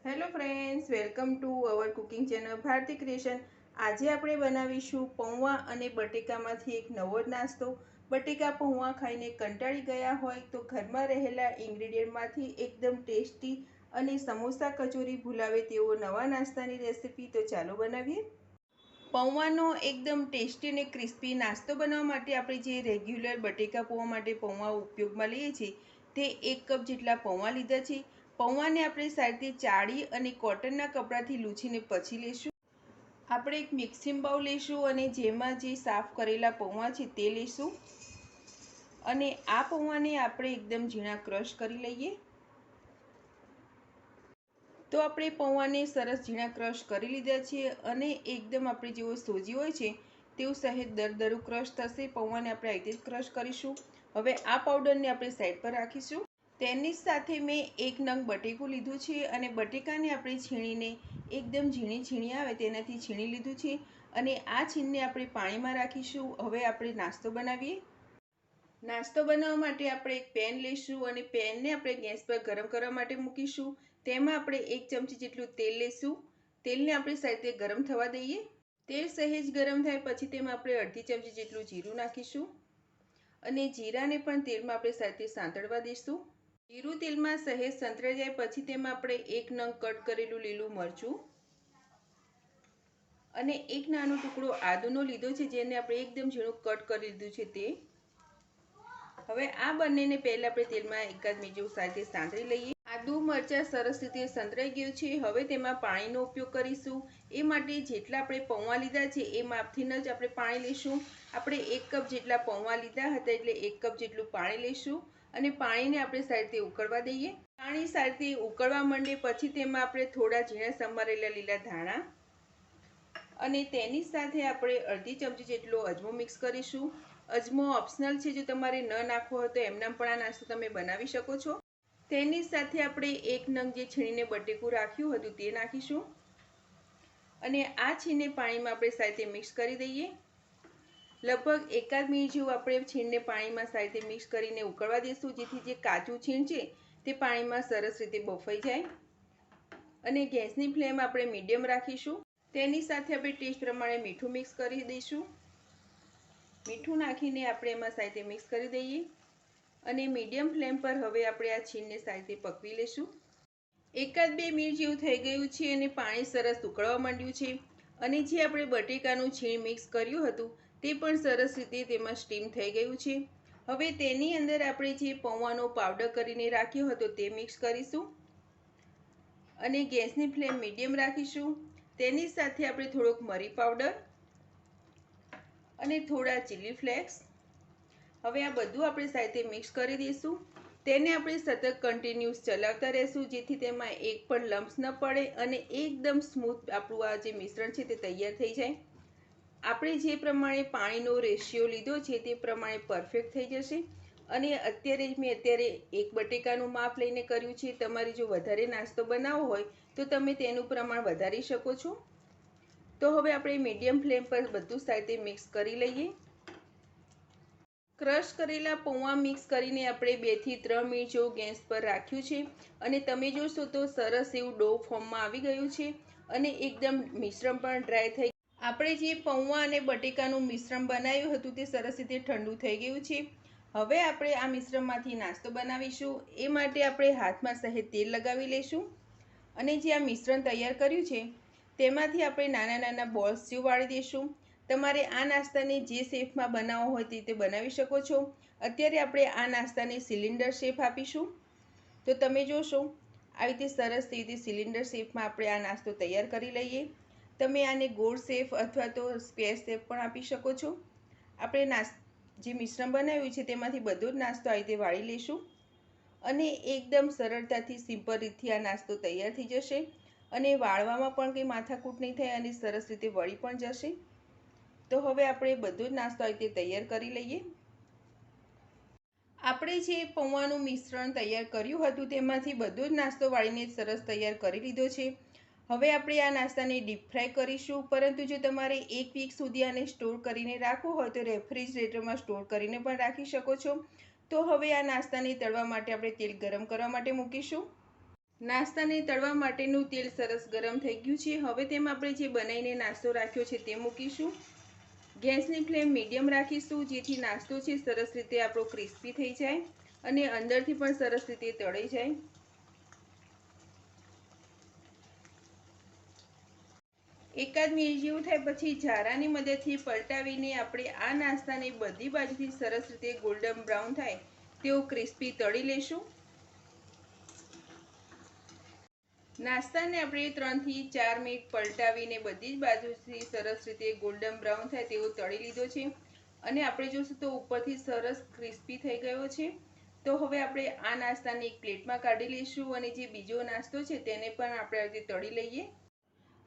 Hello friends, welcome to our cooking channel Bharati creation. આજે આપણે બનાવીશું પૌવા અને બટેકામાંથી એક નવો જ નાસ્તો. બટેકા પૌવા ખાઈને કંટાળી ગયા હોય તો ઘરમાં રહેલા ઇન્ગ્રીડિયન્ટમાંથી એકદમ ટેસ્ટી અને સમોસા કચોરી ભૂલાવે તેવો નવા નાસ્તાની રેસિપી. તો ચાલો બનાવીએ. પૌવાનો એકદમ ટેસ્ટી અને ક્રિસ્પી નાસ્તો બનાવવા માટે આપણે જે રેગ્યુલર બટેકા પૌવા માટે પૌવા ઉપયોગમાં લઈએ છીએ તે 1 કપ જેટલા પૌવા લીધા છે. પૌવાને આપણે સાઈડથી ચાળી અને કોટનના કપડાથી લૂછીને પછી લેશું. આપણે એક મિક્સિંગ બાઉલ લઈશું અને જેમાં જે સાફ કરેલા પૌવા છે તે લઈશું અને આ પૌવાને આપણે એકદમ ઝીણા ક્રશ કરી લઈએ. તો આપણે પૌવાને સરસ ઝીણા ક્રશ કરી લીધા છે અને એકદમ આપણે જેવો સોજી હોય છે તેવું સહેજ દરદરું ક્રશ થશે. પૌવાને આપણે આવી રીતે ક્રશ કરીશું. હવે આ પાવડરને આપણે સાઈડ પર રાખીશું. તેની સાથે મેં 1 નંગ બટેકું લીધું છે અને બટેકાને આપણે છીણીને એકદમ ઝીણી આવે તેનાથી છીણી લીધું છે અને આ છીણને આપણે પાણીમાં રાખીશું. હવે આપણે નાસ્તો બનાવીએ. નાસ્તો બનાવવા માટે આપણે એક પેન લઈશું અને પેનને આપણે ગેસ પર ગરમ કરવા માટે મૂકીશું. તેમાં આપણે 1 ચમચી જેટલું તેલ લઈશું. તેલને આપણે સાઈડે ગરમ થવા દઈએ. તેલ સહેજ ગરમ થાય પછી તેમાં આપણે અડધી ચમચી જેટલું જીરું નાખીશું અને જીરાને પણ તેલમાં આપણે સાઈડે સાંતળવા દઈશું. જીરું તેલમાં સહેજ સંતળાઈ જાય પછી તેમાં આપણે 1 નંગ કટ કરેલું લીલું મરચું અને 1 નાનો ટુકડો આદુનો લીધો છે જેને આપણે એકદમ ઝીણું કટ કરી લીધું છે તે. હવે આ બંનેને પહેલા આપણે તેલમાં એકાદ મિનિટ જેવું સાથે સાંતળી લઈએ. આદુ મરચાં સરસ રીતે સંતળાઈ ગયું છે. હવે તેમાં પાણીનો ઉપયોગ કરીશું. એ માટે જેટલા આપણે પૌવા લીધા છે એ માપથી જ આપણે પાણી લઈશું. આપણે 1 કપ જેટલા પૌવા લીધા હતા એટલે 1 કપ જેટલું પાણી લઈશું અને પાણીને આપણે સાઈડથી ઉકળવા દઈએ. પાણી સાઈડથી ઉકળવા માંડે પછી તેમાં આપણે થોડા ઝીણા સમારેલા લીલા ધાણા અને તેની સાથે આપણે અડધી ચમચી જેટલો અજમો મિક્સ કરીશું. અજમો ઓપ્શનલ છે, જો તમારે ન નાખવો હોય તો એમનામ પણ આ નાસ્તો તમે બનાવી શકો છો. તેની સાથે આપણે 1 નંગ જે છીણીને બટેકું રાખ્યું હતું તે નાખીશું અને આ છીણને પાણીમાં આપણે સાઈડે મિક્સ કરી દઈએ. લગભગ એકાદ મિનિટ જેવું આપણે છીણને પાણીમાં સાઈડે મિક્સ કરીને ઉકળવા દઈશું જેથી જે કાચું છીણ છે તે પાણીમાં સરસ રીતે બફાઈ જાય અને ગેસની ફ્લેમ આપણે મીડિયમ રાખીશું. તેની સાથે આપણે ટેસ્ટ પ્રમાણે મીઠું મિક્સ કરી દઈશું. મીઠું નાખીને આપણે એમાં સાઈડે મિક્સ કરી દઈએ અને મીડિયમ ફ્લેમ પર હવે આપણે આ છીણને સાઈડે પકવી લઈશું. એકાદ 2 મિનિટ જેવું થઈ ગયું છે અને પાણી સરસ ઉકળવા માંડ્યું છે અને જે આપણે બટેકાનું છીણ મિક્સ કર્યું હતું તે પણ સરસ રીતે તેમાં સ્ટીમ થઈ ગયું છે. હવે તેની અંદર આપણે જે પૌવાનો પાવડર કરીને રાખ્યો હતો તે મિક્સ કરીશું અને ગેસની ફ્લેમ મીડિયમ રાખીશું. તેની સાથે આપણે થોડોક મરી પાવડર અને થોડા ચીલી ફ્લેક્સ, હવે આ બધું આપણે સાઈડે મિક્સ કરી દઈશું. તેને આપણે સતત કન્ટિન્યુઅસ ચલાવતા રહેશું જેથી તેમાં એક પણ લમ્સ ન પડે અને એકદમ સ્મૂથ આપણું આ જે મિશ્રણ છે તે તૈયાર થઈ જાય. આપણે જે પ્રમાણે પાણીનો રેશિયો લીધો છે તે પ્રમાણે પરફેક્ટ થઈ જશે અને મેં અત્યારે 1 બટેકાનું માપ લઈને કર્યું છે. તમારે જો વધારે નાસ્તો બનાવવો હોય તો તમે તેનું પ્રમાણ વધારી શકો છો. તો હવે આપણે મીડિયમ ફ્લેમ પર બધું સાઈડે મિક્સ કરી લઈએ. ક્રશ કરેલા પૌવા મિક્સ કરીને આપણે 2 થી 3 મિનિટ જેવું ગેસ પર રાખ્યું છે અને તમે જોશો તો સરસ એવું ડો ફોર્મમાં આવી ગયું છે અને એકદમ મિશ્રણ પણ ડ્રાય થઈ. આપણે જે પૌવા અને બટેકાનું મિશ્રણ બનાવ્યું હતું તે સરસ રીતે ઠંડુ થઈ ગયું છે. હવે આપણે આ મિશ્રણમાંથી નાસ્તો બનાવીશું. એ માટે આપણે હાથમાં સહેજ તેલ લગાવી લઈશું અને જે આ મિશ્રણ તૈયાર કર્યું છે તેમાંથી આપણે નાના નાના બોલ્સ જેવું વાળી દઈશું. તમારે આ નાસ્તાને જે શેપમાં બનાવવો હોય તે રીતે બનાવી શકો છો. અત્યારે આપણે આ નાસ્તાને સિલિન્ડર શેપ આપીશું. તો તમે જોશો આવી રીતે સરસ રીતે સિલિન્ડર શેપમાં આપણે આ નાસ્તો તૈયાર કરી લઈએ. તમે આને ગોળ શેપ અથવા તો સ્ક્વેર શેપ પણ આપી શકો છો. આપણે જે મિશ્રણ બનાવ્યું છે તેમાંથી બધો જ નાસ્તો આવી રીતે વાળી લઈશું અને એકદમ સરળતાથી સિમ્પલ રીતથી આ નાસ્તો તૈયાર થઈ જશે અને વાળવામાં પણ કંઈ માથાકૂટ નહીં થાય અને સરસ રીતે વળી પણ જશે. તો હવે આપણે બધો જ નાસ્તો આવી રીતે તૈયાર કરી લઈએ. આપણે જે પૌવાનું મિશ્રણ તૈયાર કર્યું હતું તેમાંથી બધો જ નાસ્તો વાળીને સરસ તૈયાર કરી લીધો છે. હવે આપણે આ નાસ્તાને ડીપ ફ્રાય કરીશું, પરંતુ જો તમારે 1 વીક સુધી આને સ્ટોર કરીને રાખવું હોય તો રેફ્રિજરેટરમાં સ્ટોર કરીને પણ રાખી શકો છો. તો હવે આ નાસ્તાને તળવા માટે આપણે તેલ ગરમ કરવા માટે મૂકીશું. નાસ્તાને તળવા માટેનું તેલ સરસ ગરમ થઈ ગયું છે. હવે તેમાં આપણે જે બનાવીને નાસ્તો રાખ્યો છે તે મૂકીશું. ગેસની ફ્લેમ મીડિયમ રાખીશું, જેથી નાસ્તો છે સરસ રીતે આપણો ક્રિસ્પી થઈ જાય અને અંદરથી પણ સરસ રીતે તળાઈ જાય. એકાદ મિનિટ જેવું થાય પછી ઝારાની મદદથી પલટાવીને આપણે આ નાસ્તાને બધી બાજુથી સરસ રીતે ગોલ્ડન બ્રાઉન થાય તેવું ક્રિસ્પી તળી લેશું. નાસ્તાને આપણે 3 થી 4 મિનિટ પલટાવીને બધી જ બાજુથી સરસ રીતે ગોલ્ડન બ્રાઉન થાય તેવું તળી લીધો છે અને આપણે જોશું તો ઉપરથી સરસ ક્રિસ્પી થઈ ગયો છે. તો હવે આપણે આ નાસ્તાને એક પ્લેટમાં કાઢી લઈશું અને જે બીજો નાસ્તો છે તેને પણ આપણે આ રીતે તળી લઈએ.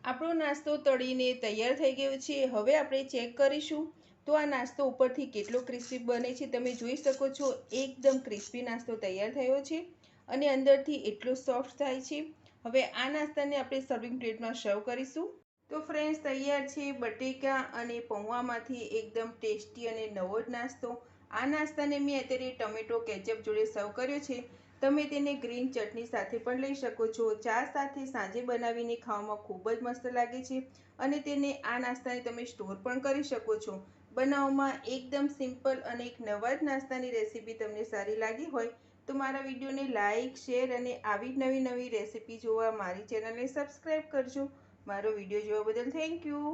આપણો નાસ્તો તળીને તૈયાર થઈ ગયો છે. હવે આપણે ચેક કરીશું તો આ નાસ્તો ઉપરથી કેટલો ક્રિસ્પી બને છે. તમે જોઈ શકો છો એકદમ ક્રિસ્પી નાસ્તો તૈયાર થયો છે અને અંદરથી એટલો સોફ્ટ થાય છે. હવે આ નાસ્તાને આપણે સર્વિંગ પ્લેટમાં સર્વ કરીશું. તો ફ્રેન્ડ્સ, તૈયાર છે બટેકા અને પૌવામાંથી એકદમ ટેસ્ટી અને નવો જ નાસ્તો. આ નાસ્તાને મેં અત્યારે ટમેટો કેચઅપ જોડે સર્વ કર્યો છે. તમે તેને ગ્રીન ચટણી સાથે પણ લઈ શકો છો. ચા સાથે સાંજે બનાવીને ખાવામાં ખૂબ જ મસ્ત લાગે છે અને તેને આ નાસ્તાને તમે સ્ટોર પણ કરી શકો છો. બનાવવામાં એકદમ સિમ્પલ અને એક નવા જ નાસ્તાની રેસીપી તમને સારી લાગી હોય તો મારા વિડીયોને લાઇક, શેર અને આવી જ નવી રેસીપી જોવા મારી ચેનલને સબસ્ક્રાઈબ કરજો. મારો વિડીયો જોવા બદલ થેન્ક યુ.